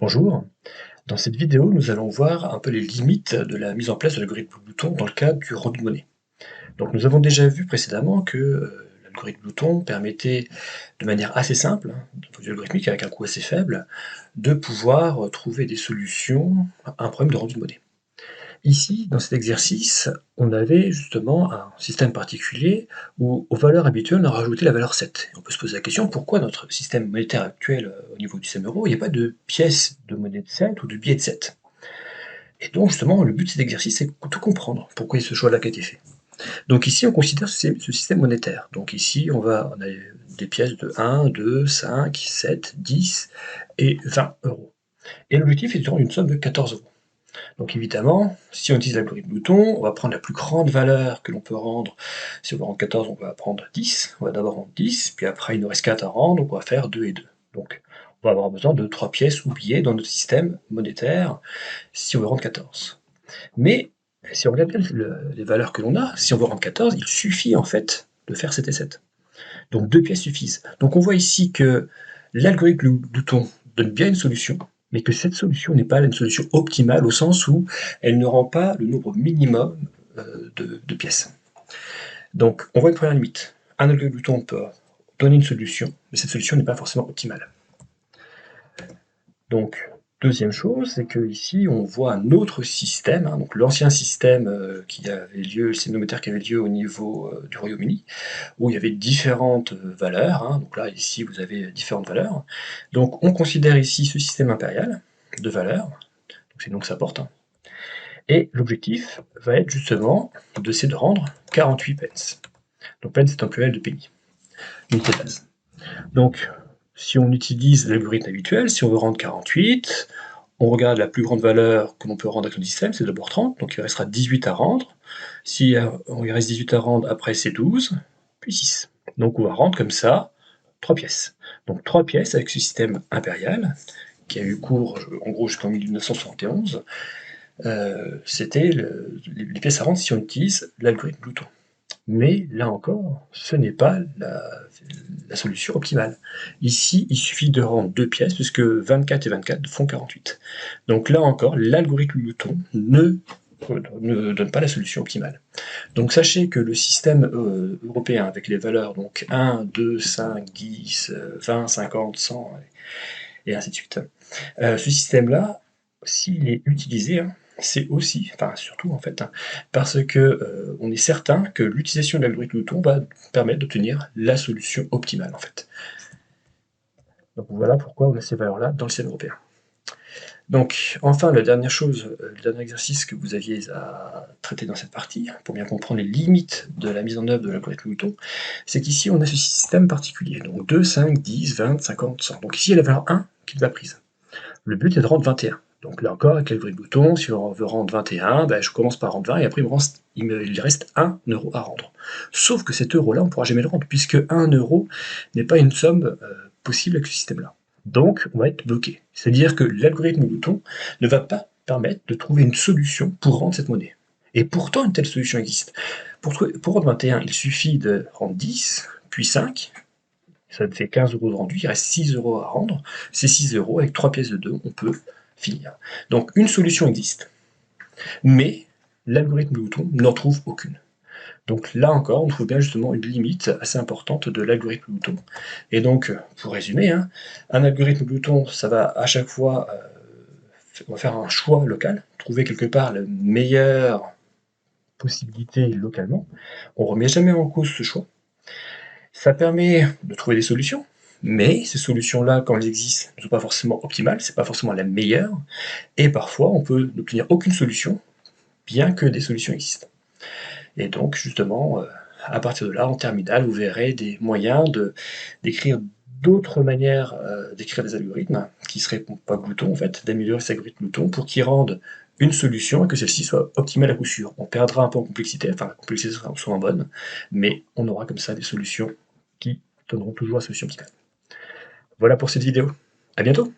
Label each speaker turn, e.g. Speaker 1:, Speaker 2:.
Speaker 1: Bonjour, dans cette vidéo, nous allons voir un peu les limites de la mise en place de l'algorithme Bluetooth dans le cadre du rendu de monnaie. Donc nous avons déjà vu précédemment que l'algorithme Bluetooth permettait de manière assez simple, d'un point de vue algorithmique avec un coût assez faible, de pouvoir trouver des solutions à un problème de rendu de monnaie. Ici, dans cet exercice, on avait justement un système particulier où aux valeurs habituelles, on a rajouté la valeur 7. On peut se poser la question, pourquoi notre système monétaire actuel au niveau du système euro, il n'y a pas de pièce de monnaie de 7 ou de billet de 7? Et donc justement, le but de cet exercice, c'est de comprendre pourquoi il y a ce choix-là qui a été fait. Donc ici, on considère ce système monétaire. Donc ici, on a des pièces de 1, 2, 5, 7, 10 et 20 euros. Et l'objectif est de rendre une somme de 14 euros. Donc évidemment, si on utilise l'algorithme Bluetooth, on va prendre la plus grande valeur que l'on peut rendre. Si on veut rendre 14, on va prendre 10. On va d'abord rendre 10, puis après il nous reste 4 à rendre, donc on va faire 2 et 2. Donc on va avoir besoin de 3 pièces ou billets dans notre système monétaire si on veut rendre 14. Mais si on regarde bien les valeurs que l'on a, si on veut rendre 14, il suffit en fait de faire 7 et 7. Donc 2 pièces suffisent. Donc on voit ici que l'algorithme Bluetooth donne bien une solution, mais que cette solution n'est pas une solution optimale au sens où elle ne rend pas le nombre minimum de pièces. Donc on voit une première limite. Un algorithme Bluetooth peut donner une solution, mais cette solution n'est pas forcément optimale. Donc, deuxième chose, c'est qu'ici, on voit un autre système, donc l'ancien système qui avait lieu, le système monétaire qui avait lieu au niveau du Royaume-Uni, où il y avait différentes valeurs. Donc là, ici, vous avez différentes valeurs. Donc, on considère ici ce système impérial de valeurs, c'est donc ça porte. Et l'objectif va être justement d'essayer de rendre 48 pence. Donc, pence, c'est un pluriel de penny, unité de base. Donc, si on utilise l'algorithme habituel, si on veut rendre 48, on regarde la plus grande valeur que l'on peut rendre avec notre système, c'est d'abord 30, donc il restera 18 à rendre. Si il reste 18 à rendre, après c'est 12, puis 6. Donc on va rendre comme ça 3 pièces. Donc 3 pièces avec ce système impérial, qui a eu cours en gros jusqu'en 1971, c'était les pièces à rendre si on utilise l'algorithme Bluetooth. Mais là encore, ce n'est pas la solution optimale. Ici, il suffit de rendre 2 pièces, puisque 24 et 24 font 48. Donc là encore, l'algorithme Bluetooth ne donne pas la solution optimale. Donc sachez que le système européen, avec les valeurs donc 1, 2, 5, 10, 20, 50, 100, et ainsi de suite, ce système-là, s'il est utilisé, c'est aussi, enfin surtout en fait, parce que on est certain que l'utilisation de l'algorithme Bluetooth va permettre d'obtenir la solution optimale en fait. Donc voilà pourquoi on a ces valeurs-là dans le système européen. Donc enfin, la dernière chose, le dernier exercice que vous aviez à traiter dans cette partie, pour bien comprendre les limites de la mise en œuvre de l'algorithme Bluetooth, c'est qu'ici on a ce système particulier, donc 2, 5, 10, 20, 50, 100. Donc ici il y a la valeur 1 qui nous a prise. Le but est de rendre 21. Donc là encore, avec l'algorithme Bluetooth, si on veut rendre 21, je commence par rendre 20 et après il reste 1 euro à rendre. Sauf que cet euro-là, on ne pourra jamais le rendre, puisque 1 euro n'est pas une somme possible avec ce système-là. Donc, on va être bloqué. C'est-à-dire que l'algorithme Bluetooth ne va pas permettre de trouver une solution pour rendre cette monnaie. Et pourtant, une telle solution existe. Pour rendre 21, il suffit de rendre 10, puis 5, ça fait 15 euros de rendu, il reste 6 euros à rendre. Ces 6 euros, avec 3 pièces de 2, on peut finir. Donc une solution existe, mais l'algorithme Bluetooth n'en trouve aucune. Donc là encore, on trouve bien justement une limite assez importante de l'algorithme Bluetooth. Et donc, pour résumer, un algorithme Bluetooth, ça va à chaque fois, on va faire un choix local, trouver quelque part la meilleure possibilité localement. On ne remet jamais en cause ce choix. Ça permet de trouver des solutions, mais ces solutions-là, quand elles existent, ne sont pas forcément optimales, c'est pas forcément la meilleure, et parfois on peut n'obtenir aucune solution, bien que des solutions existent. Et donc justement, à partir de là, en terminale, vous verrez des moyens d'écrire d'autres manières d'écrire des algorithmes, qui seraient pas Bluetooth en fait, d'améliorer ces algorithmes Bluetooth pour qu'ils rendent une solution et que celle-ci soit optimale à coup sûr. On perdra un peu en complexité, enfin la complexité sera souvent bonne, mais on aura comme ça des solutions qui donneront toujours la solution optimale. Voilà pour cette vidéo. À bientôt!